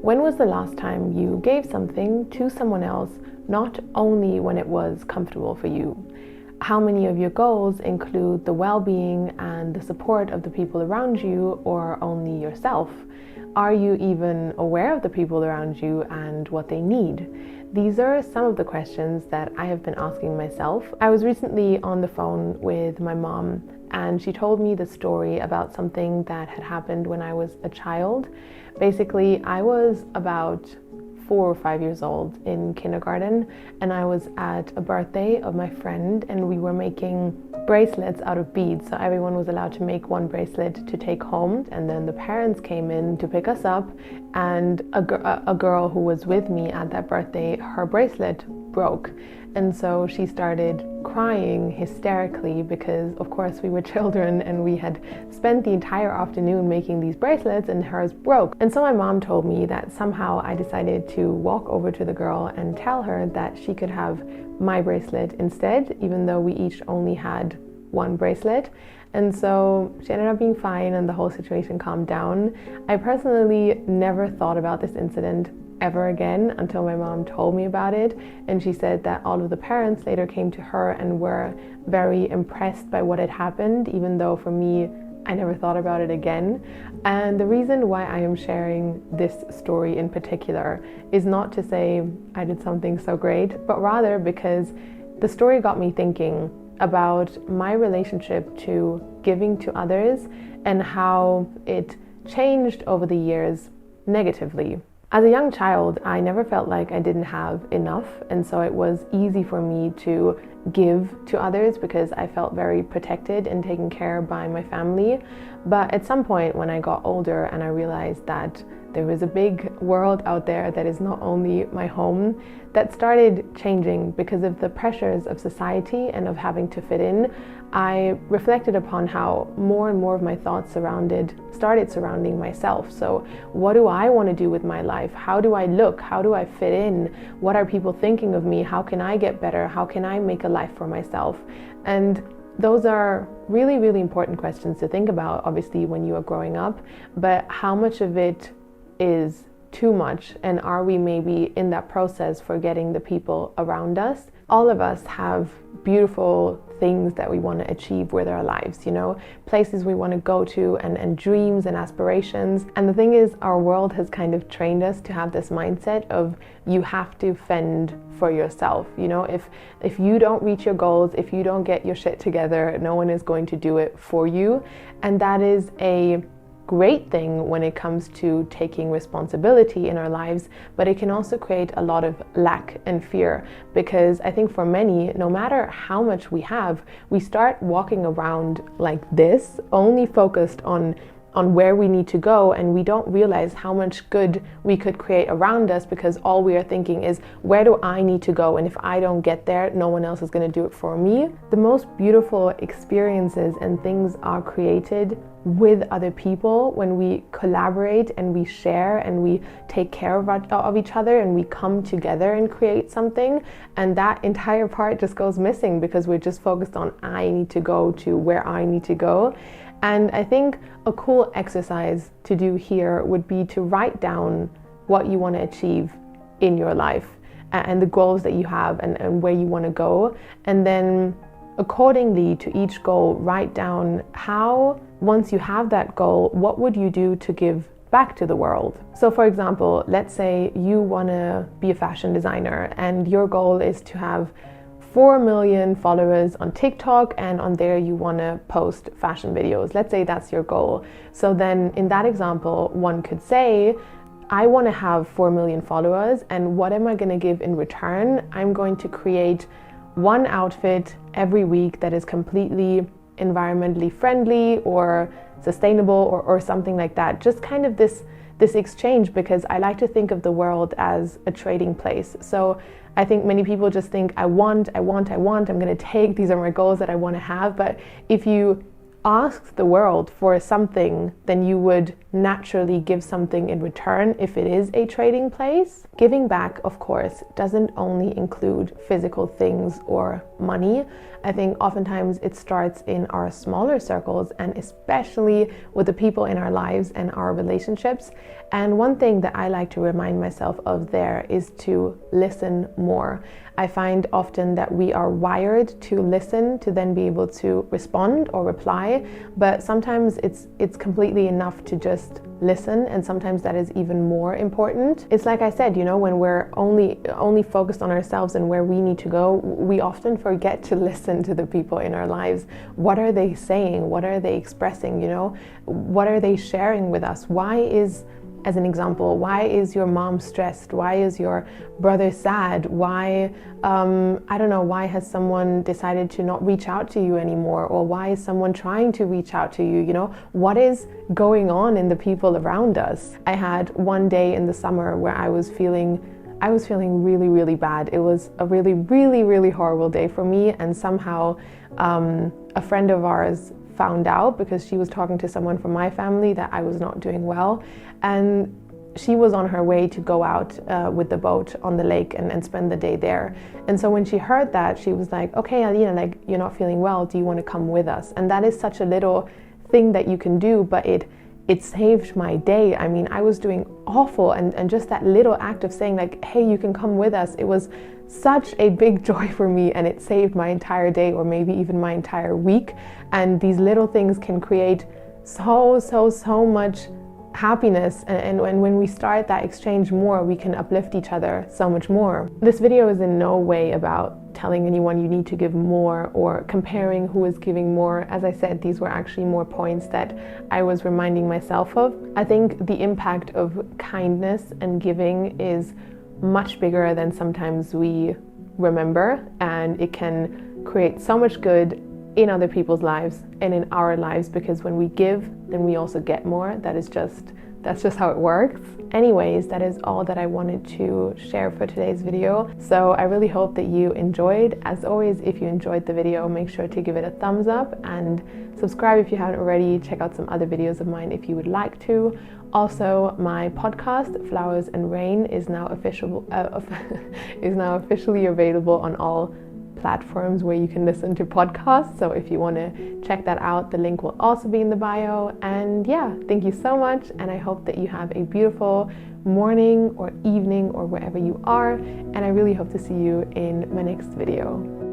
When was the last time you gave something to someone else, not only when it was comfortable for you? How many of your goals include the well-being and the support of the people around you, or only yourself? Are you even aware of the people around you and what they need? These are some of the questions that I have been asking myself. I was recently on the phone with my mom, and she told me the story about something that had happened when I was a child. Basically, I was about 4 or 5 years old in kindergarten, and I was at a birthday of my friend, and we were making bracelets out of beads. So everyone was allowed to make one bracelet to take home, and then the parents came in to pick us up, and a girl who was with me at that birthday, her bracelet broke. And so she started crying hysterically because, of course, we were children and we had spent the entire afternoon making these bracelets and hers broke. And so my mom told me that somehow I decided to walk over to the girl and tell her that she could have my bracelet instead, even though we each only had one bracelet. And so she ended up being fine and the whole situation calmed down. I personally never thought about this incident ever again until my mom told me about it, and she said that all of the parents later came to her and were very impressed by what had happened, even though for me I never thought about it again. And the reason why I am sharing this story in particular is not to say I did something so great, but rather because the story got me thinking about my relationship to giving to others and how it changed over the years negatively. As a young child, I never felt like I didn't have enough, and so it was easy for me to give to others because I felt very protected and taken care of by my family. But at some point when I got older and I realized that there was a big world out there that is not only my home, that started changing because of the pressures of society and of having to fit in. I reflected upon how more and more of my thoughts started surrounding myself. So what do I want to do with my life? How do I look? How do I fit in? What are people thinking of me? How can I get better? How can I make a life for myself? And those are really, really important questions to think about, obviously, when you are growing up. But how much of it is too much? And are we maybe in that process forgetting the people around us? All of us have beautiful things that we want to achieve with our lives, places we want to go to and dreams and aspirations. And the thing is, our world has kind of trained us to have this mindset of you have to fend for yourself. If you don't reach your goals, if you don't get your shit together, no one is going to do it for you. And that is a great thing when it comes to taking responsibility in our lives, but it can also create a lot of lack and fear, because I think for many, no matter how much we have, we start walking around like this, only focused on where we need to go, and we don't realize how much good we could create around us, because all we are thinking is, where do I need to go? And if I don't get there, no one else is going to do it for me. The most beautiful experiences and things are created with other people when we collaborate and we share and we take care of each other and we come together and create something. And that entire part just goes missing because we're just focused on I need to go to where I need to go. And I think a cool exercise to do here would be to write down what you want to achieve in your life and the goals that you have and where you want to go. And then accordingly to each goal, write down how, once you have that goal, what would you do to give back to the world? So for example, let's say you want to be a fashion designer and your goal is to have 4 million followers on TikTok, and on there you want to post fashion videos. Let's say that's your goal. So then in that example, one could say, I want to have 4 million followers, and what am I going to give in return? I'm going to create one outfit every week that is completely environmentally friendly or sustainable or something like that. Just kind of this exchange, because I like to think of the world as a trading place. So I think many people just think, I want, I'm going to take, these are my goals that I want to have. But if you asked the world for something, then you would naturally give something in return if it is a trading place. Giving back, of course, doesn't only include physical things or money. I think oftentimes it starts in our smaller circles, and especially with the people in our lives and our relationships. And one thing that I like to remind myself of there is to listen more. I find often that we are wired to listen, to then be able to respond or reply, but sometimes it's completely enough to just listen, and sometimes that is even more important. It's like I said, when we're only focused on ourselves and where we need to go, we often forget to listen to the people in our lives. What are they saying? What are they expressing? What are they sharing with us? As an example, why is your mom stressed? Why is your brother sad? Why, I don't know, why has someone decided to not reach out to you anymore? Or why is someone trying to reach out to you? What is going on in the people around us? I had one day in the summer where I was feeling really, really bad. It was a really, really, really horrible day for me. And somehow a friend of ours found out, because she was talking to someone from my family, that I was not doing well. And she was on her way to go out with the boat on the lake and spend the day there. And so when she heard that, she was like, okay, Aliena, you're not feeling well. Do you want to come with us? And that is such a little thing that you can do, but it saved my day. I mean, I was doing awful. And just that little act of saying hey, you can come with us, it was such a big joy for me, and it saved my entire day, or maybe even my entire week. And these little things can create so much happiness, and when we start that exchange more, we can uplift each other so much more. This video is in no way about telling anyone you need to give more or comparing who is giving more. As I said, these were actually more points that I was reminding myself of. I think the impact of kindness and giving is much bigger than sometimes we remember, and it can create so much good in other people's lives and in our lives, because when we give, then we also get more. That's just how it works. Anyways, that is all that I wanted to share for today's video. So I really hope that you enjoyed. As always, if you enjoyed the video, make sure to give it a thumbs up and subscribe if you haven't already. Check out some other videos of mine if you would like to. Also, my podcast, Flowers and Rain, is now officially available on all platforms where you can listen to podcasts. So if you want to check that out, the link will also be in the bio. And yeah, thank you so much, and I hope that you have a beautiful morning or evening or wherever you are, and I really hope to see you in my next video.